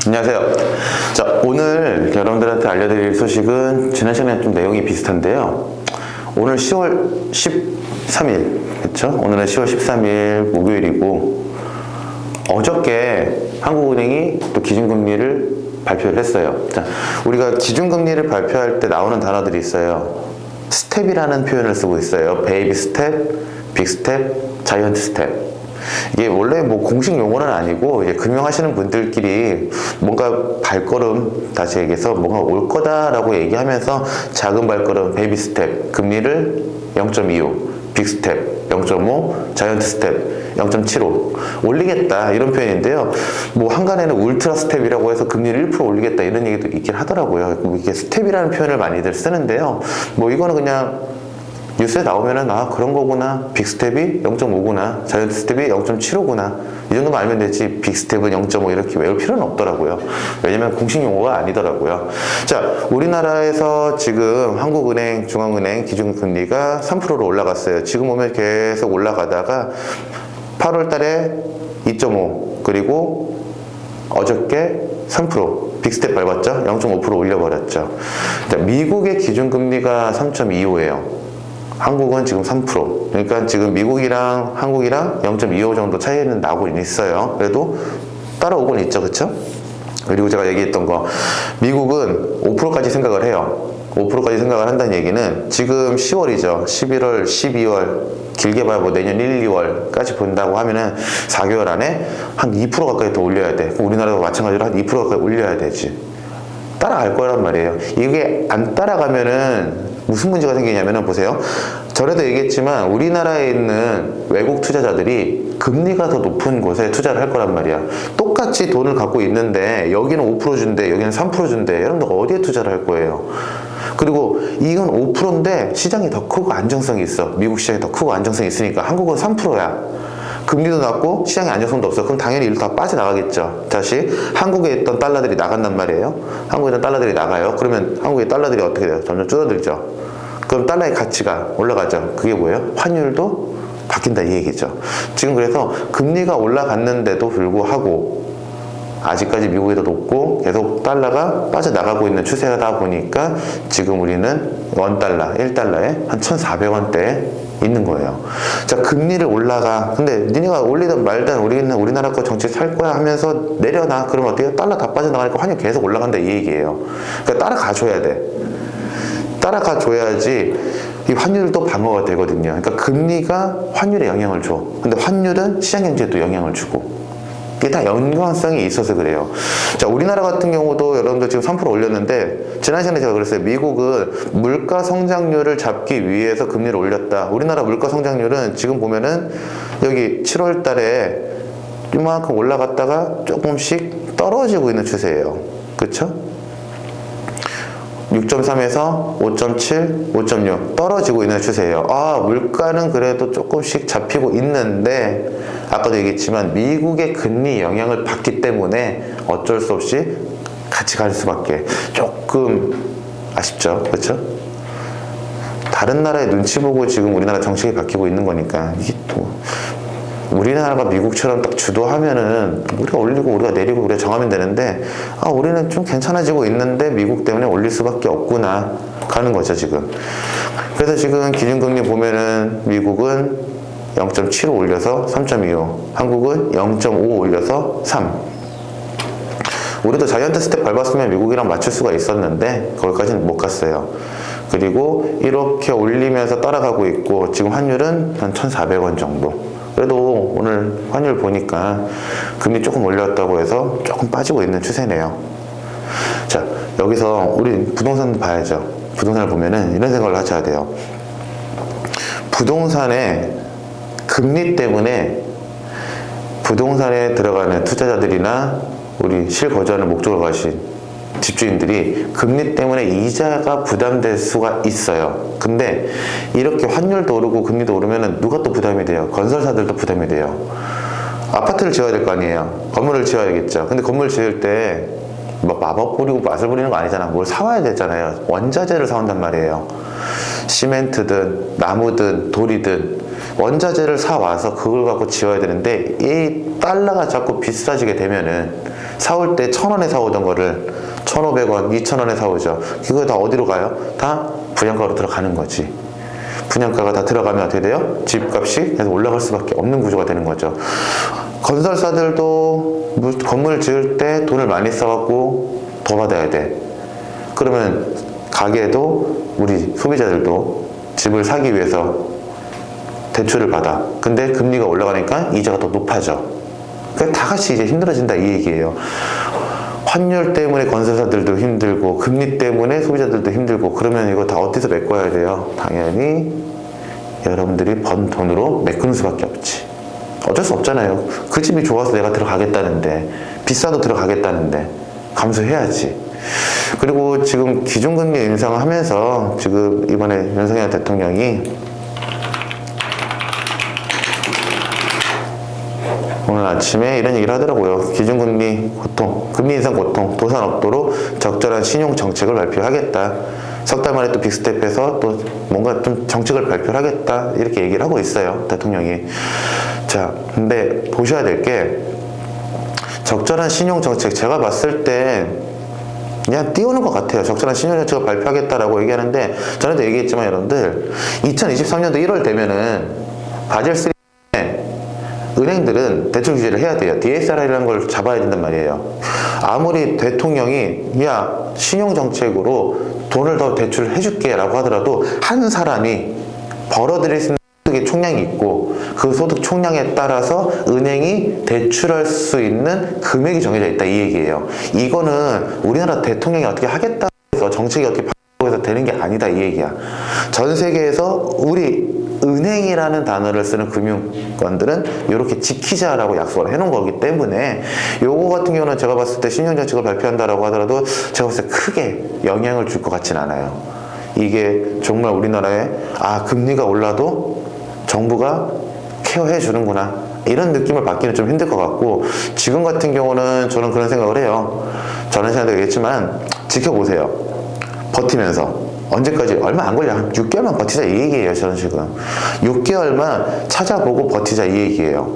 안녕하세요. 자, 오늘 여러분들한테 알려드릴 소식은 지난 시간에 좀 내용이 비슷한데요. 오늘 10월 13일, 그렇죠? 오늘은 10월 13일 목요일이고, 어저께 한국은행이 또 기준금리를 발표를 했어요. 자, 우리가 기준금리를 발표할 때 나오는 단어들이 있어요. 스텝이라는 표현을 쓰고 있어요. 베이비 스텝, 빅 스텝, 자이언트 스텝. 이게 원래 뭐 공식 용어는 아니고 이제 금융하시는 분들끼리 뭔가 발걸음, 다시 얘기해서 뭔가 올 거다라고 얘기하면서 작은 발걸음, 베이비 스텝, 금리를 0.25, 빅 스텝 0.5, 자이언트 스텝 0.75 올리겠다 이런 표현인데요. 뭐 한간에는 울트라 스텝이라고 해서 금리를 1% 올리겠다 이런 얘기도 있긴 하더라고요. 이게 스텝이라는 표현을 많이들 쓰는데요. 뭐 이거는 그냥 뉴스에 나오면은 그런 거구나, 빅 스텝이 0.5구나, 자이언트 스텝이 0.75구나 이 정도만 알면 되지 빅 스텝은 0.5 이렇게 외울 필요는 없더라고요. 왜냐면 공식 용어가 아니더라고요. 자, 우리나라에서 지금 한국은행, 중앙은행 기준금리가 3%로 올라갔어요. 지금 보면 계속 올라가다가 8월 달에 2.5 그리고 어저께 3% 빅스텝 밟았죠? 0.5% 올려버렸죠. 자, 미국의 기준금리가 3.25예요. 한국은 지금 3%. 그러니까 지금 미국이랑 한국이랑 0.25 정도 차이는 나고 있어요. 그래도 따라오곤 있죠. 그쵸? 그리고 제가 얘기했던 거, 미국은 5%까지 생각을 해요. 5%까지 생각을 한다는 얘기는 지금 10월이죠. 11월, 12월, 길게 봐야 뭐 내년 1, 2월까지 본다고 하면은 4개월 안에 한 2% 가까이 더 올려야 돼. 그럼 우리나라도 마찬가지로 한 2% 가까이 올려야 되지. 따라갈 거란 말이에요. 이게 안 따라가면은 무슨 문제가 생기냐면은 보세요. 전에도 얘기했지만 우리나라에 있는 외국 투자자들이 금리가 더 높은 곳에 투자를 할 거란 말이야. 똑같이 돈을 갖고 있는데 여기는 5% 준대, 여기는 3% 준대. 여러분들 어디에 투자를 할 거예요? 그리고 이건 5%인데 시장이 더 크고 안정성이 있어. 미국 시장이 더 크고 안정성이 있으니까 한국은 3%야. 금리도 낮고 시장에 안정성도 없어. 그럼 당연히 이로 다 빠져나가겠죠. 다시 한국에 있던 달러들이 나간단 말이에요. 한국에 있던 달러들이 나가요. 그러면 한국의 달러들이 어떻게 돼요? 점점 줄어들죠. 그럼 달러의 가치가 올라가죠. 그게 뭐예요? 환율도 바뀐다 이 얘기죠. 지금 그래서 금리가 올라갔는데도 불구하고 아직까지 미국이 더 높고 계속 달러가 빠져나가고 있는 추세다 보니까 지금 우리는 $1, 1달러에 한 1,400원대에 있는 거예요. 자, 금리를 올라가. 근데 니네가 올리든 말든 우리나라 거 정책 살 거야 하면서 내려놔. 그러면 어때요? 달러 다 빠져나가니까 환율 계속 올라간다 이 얘기예요. 그러니까 따라가줘야 돼. 따라가줘야지 이 환율도 방어가 되거든요. 그러니까 금리가 환율에 영향을 줘. 근데 환율은 시장 경제에도 영향을 주고. 이게 다 연관성이 있어서 그래요. 자, 우리나라 같은 경우도 여러분들 지금 3% 올렸는데 지난 시간에 제가 그랬어요. 미국은 물가 성장률을 잡기 위해서 금리를 올렸다. 우리나라 물가 성장률은 지금 보면은 여기 7월 달에 이만큼 올라갔다가 조금씩 떨어지고 있는 추세예요. 그쵸? 6.3에서 5.7, 5.6 떨어지고 있는 추세예요. 물가는 그래도 조금씩 잡히고 있는데 아까도 얘기했지만 미국의 금리 영향을 받기 때문에 어쩔 수 없이 같이 갈 수밖에. 조금 아쉽죠. 그렇죠? 다른 나라의 눈치 보고 지금 우리나라 정책이 바뀌고 있는 거니까 이게 또 우리나라가 미국처럼 딱 주도하면은 우리가 올리고 우리가 내리고 우리가 정하면 되는데 우리는 좀 괜찮아지고 있는데 미국 때문에 올릴 수밖에 없구나 가는 거죠 지금. 그래서 지금 기준금리 보면은 미국은 0.75 올려서 3.25, 한국은 0.5 올려서 3. 우리도 자이언트 스텝 밟았으면 미국이랑 맞출 수가 있었는데 거기까지는 못 갔어요. 그리고 이렇게 올리면서 따라가고 있고 지금 환율은 한 1,400원 정도. 그래도 오늘 환율 보니까 금리 조금 올렸다고 해서 조금 빠지고 있는 추세네요. 자, 여기서 우리 부동산 봐야죠. 부동산을 보면은 이런 생각을 하셔야 돼요. 부동산의 금리 때문에 부동산에 들어가는 투자자들이나 우리 실거주하는 목적으로 가신 집주인들이 금리 때문에 이자가 부담될 수가 있어요. 근데 이렇게 환율도 오르고 금리도 오르면 누가 또 부담이 돼요? 건설사들도 부담이 돼요. 아파트를 지어야 될 거 아니에요. 건물을 지어야겠죠. 근데 건물 지을 때 뭐 마법 부리고 맛을 부리는 거 아니잖아. 뭘 사와야 되잖아요. 원자재를 사온단 말이에요. 시멘트든 나무든 돌이든 원자재를 사와서 그걸 갖고 지어야 되는데 이 달러가 자꾸 비싸지게 되면은 사올 때 1,000원에 사오던 거를 1,500원, 2,000원에 사오죠. 그거 다 어디로 가요? 다 분양가로 들어가는 거지. 분양가가 다 들어가면 어떻게 돼요? 집값이 계속 올라갈 수밖에 없는 구조가 되는 거죠. 건설사들도 건물 지을 때 돈을 많이 써갖고 더 받아야 돼. 그러면 가게도 우리 소비자들도 집을 사기 위해서 대출을 받아. 근데 금리가 올라가니까 이자가 더 높아져. 그러니까 다 같이 이제 힘들어진다 이 얘기예요. 환율 때문에 건설사들도 힘들고 금리 때문에 소비자들도 힘들고 그러면 이거 다 어디서 메꿔야 돼요? 당연히 여러분들이 번 돈으로 메꾸는 수밖에 없지. 어쩔 수 없잖아요. 그 집이 좋아서 내가 들어가겠다는데 비싸도 들어가겠다는데 감수해야지. 그리고 지금 기준금리 인상을 하면서 지금 이번에 윤석열 대통령이 오늘 아침에 이런 얘기를 하더라고요. 기준금리 고통, 금리 인상 고통, 도산 없도록 적절한 신용 정책을 발표하겠다. 석 달 만에 또 빅스텝에서 또 뭔가 좀 정책을 발표하겠다. 이렇게 얘기를 하고 있어요. 대통령이. 자, 근데 보셔야 될 게 적절한 신용 정책, 제가 봤을 때 그냥 띄우는 것 같아요. 적절한 신용 정책을 발표하겠다라고 얘기하는데 전에도 얘기했지만 여러분들 2023년도 1월 되면은 바젤 3 은행들은 대출 규제를 해야 돼요. DSR이라는 걸 잡아야 된단 말이에요. 아무리 대통령이 야 신용정책으로 돈을 더 대출을 해줄게 라고 하더라도 한 사람이 벌어들일 수 있는 소득의 총량이 있고 그 소득 총량에 따라서 은행이 대출할 수 있는 금액이 정해져 있다 이 얘기예요. 이거는 우리나라 대통령이 어떻게 하겠다 해서 정책이 어떻게 바꿔서 되는 게 아니다 이 얘기야. 전 세계에서 우리 은행이라는 단어를 쓰는 금융권들은 이렇게 지키자라고 약속을 해놓은 거기 때문에 요거 같은 경우는 제가 봤을 때 신용정책을 발표한다라고 하더라도 제가 봤을 때 크게 영향을 줄 것 같진 않아요. 이게 정말 우리나라에 금리가 올라도 정부가 케어해 주는구나 이런 느낌을 받기는 좀 힘들 것 같고 지금 같은 경우는 저는 그런 생각을 해요. 저는 시간도 얘기했지만 지켜보세요. 버티면서 언제까지? 얼마 안 걸려. 한 6개월만 버티자 이 얘기예요. 저는 지금 6개월만 찾아보고 버티자 이 얘기예요.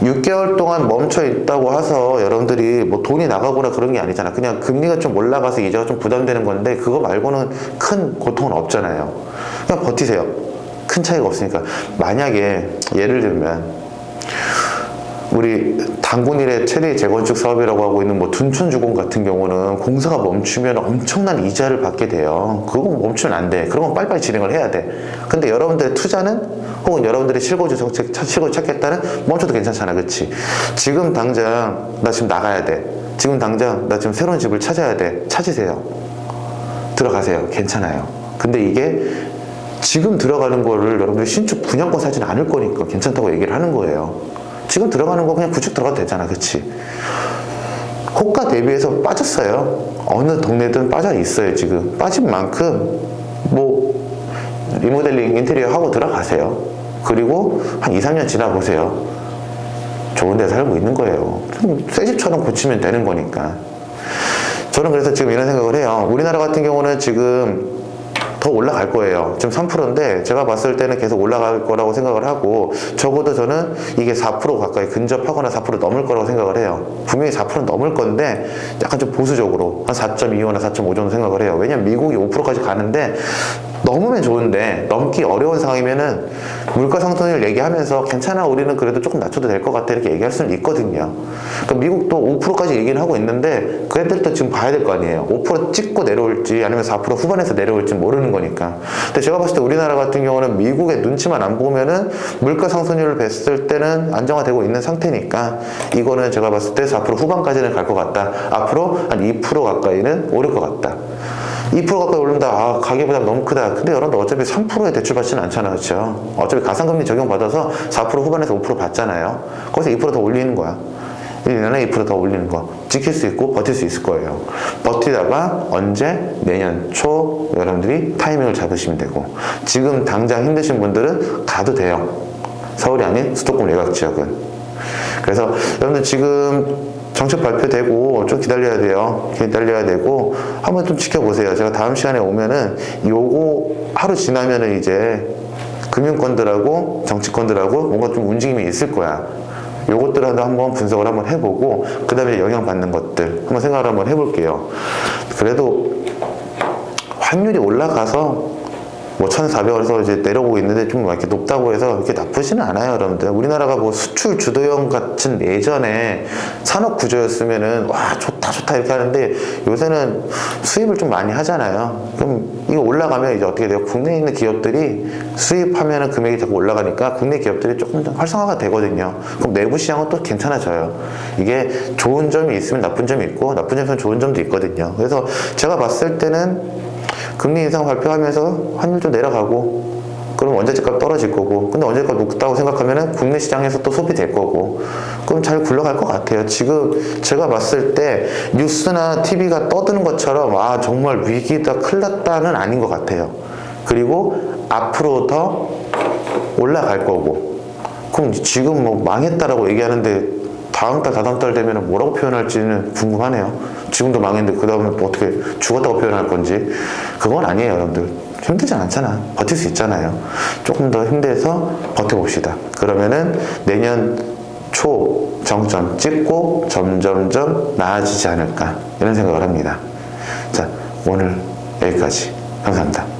6개월 동안 멈춰 있다고 해서 여러분들이 뭐 돈이 나가거나 그런 게 아니잖아. 그냥 금리가 좀 올라가서 이자가 좀 부담되는 건데 그거 말고는 큰 고통은 없잖아요. 그냥 버티세요. 큰 차이가 없으니까. 만약에 예를 들면 우리 단군일의 최대 재건축 사업이라고 하고 있는 뭐 둔촌주공 같은 경우는 공사가 멈추면 엄청난 이자를 받게 돼요. 그거 멈추면 안 돼. 그런 건 빨리빨리 진행을 해야 돼. 근데 여러분들의 투자는 혹은 여러분들의 실거주 정책, 실거주 찾겠다는 멈춰도 괜찮잖아. 그치? 지금 당장 나 지금 나가야 돼. 지금 당장 나 지금 새로운 집을 찾아야 돼. 찾으세요. 들어가세요. 괜찮아요. 근데 이게 지금 들어가는 거를 여러분들이 신축 분양권 사지는 않을 거니까 괜찮다고 얘기를 하는 거예요. 지금 들어가는 거 그냥 구축 들어가도 되잖아. 그치? 호가 대비해서 빠졌어요. 어느 동네든 빠져 있어요. 지금 빠진 만큼 뭐 리모델링 인테리어 하고 들어가세요. 그리고 한 2, 3년 지나보세요. 좋은 데 살고 있는 거예요. 새 집처럼 고치면 되는 거니까. 저는 그래서 지금 이런 생각을 해요. 우리나라 같은 경우는 지금 더 올라갈 거예요. 지금 3%인데 제가 봤을 때는 계속 올라갈 거라고 생각을 하고 적어도 저는 이게 4% 가까이 근접하거나 4% 넘을 거라고 생각을 해요. 분명히 4% 넘을 건데 약간 좀 보수적으로 한 4.25나 4.5 정도 생각을 해요. 왜냐면 미국이 5%까지 가는데 넘으면 좋은데 넘기 어려운 상황이면은 물가 상승률 얘기하면서 괜찮아 우리는 그래도 조금 낮춰도 될 것 같아 이렇게 얘기할 수는 있거든요. 그러니까 미국도 5%까지 얘기를 하고 있는데 그 애들도 지금 봐야 될 거 아니에요. 5% 찍고 내려올지 아니면 4% 후반에서 내려올지 모르는 거니까. 근데 제가 봤을 때 우리나라 같은 경우는 미국의 눈치만 안 보면은 물가 상승률을 뵀을 때는 안정화되고 있는 상태니까 이거는 제가 봤을 때 4% 후반까지는 갈 것 같다. 앞으로 한 2% 가까이는 오를 것 같다. 2% 가까이 오른다. 가계부담 너무 크다. 근데 여러분들 어차피 3%에 대출 받지는 않잖아. 그렇죠? 어차피 가상금리 적용받아서 4% 후반에서 5% 받잖아요. 거기서 2% 더 올리는 거야. 1년에 2% 더 올리는 거. 지킬 수 있고 버틸 수 있을 거예요. 버티다가 언제? 내년 초 여러분들이 타이밍을 잡으시면 되고 지금 당장 힘드신 분들은 가도 돼요. 서울이 아닌 수도권 외곽 지역은. 그래서 여러분들 지금 정책 발표되고 좀 기다려야 돼요. 기다려야 되고 한번 좀 지켜보세요. 제가 다음 시간에 오면은 요거 하루 지나면은 이제 금융권들하고 정치권들하고 뭔가 좀 움직임이 있을 거야. 요것들을 한번 분석을 한번 해보고 그 다음에 영향받는 것들 한번 생각을 한번 해볼게요. 그래도 환율이 올라가서 뭐 1,400원에서 이제 내려오고 있는데 좀 이렇게 높다고 해서 이렇게 나쁘지는 않아요, 여러분들. 우리나라가 뭐 수출 주도형 같은 예전에 산업 구조였으면은 와 좋다 이렇게 하는데 요새는 수입을 좀 많이 하잖아요. 그럼 이거 올라가면 이제 어떻게 돼요? 국내에 있는 기업들이 수입하면은 금액이 자꾸 올라가니까 국내 기업들이 조금 더 활성화가 되거든요. 그럼 내부 시장은 또 괜찮아져요. 이게 좋은 점이 있으면 나쁜 점이 있고 나쁜 점이 있으면 좋은 점도 있거든요. 그래서 제가 봤을 때는 금리 인상 발표하면서 환율 좀 내려가고 그럼 원자재값 떨어질 거고 근데 원자재값 높다고 생각하면은 국내 시장에서 또 소비될 거고 그럼 잘 굴러갈 것 같아요. 지금 제가 봤을 때 뉴스나 TV가 떠드는 것처럼 아 정말 위기다 큰일 났다는 아닌 것 같아요. 그리고 앞으로 더 올라갈 거고 그럼 지금 뭐 망했다라고 얘기하는데 다음 달 되면 뭐라고 표현할지는 궁금하네요. 지금도 망했는데 그 다음에 뭐 어떻게 죽었다고 표현할 건지 그건 아니에요, 여러분들. 힘들지 않잖아. 버틸 수 있잖아요. 조금 더 힘내서 버텨봅시다. 그러면은 내년 초 정점 찍고 점점점 나아지지 않을까 이런 생각을 합니다. 자, 오늘 여기까지. 감사합니다.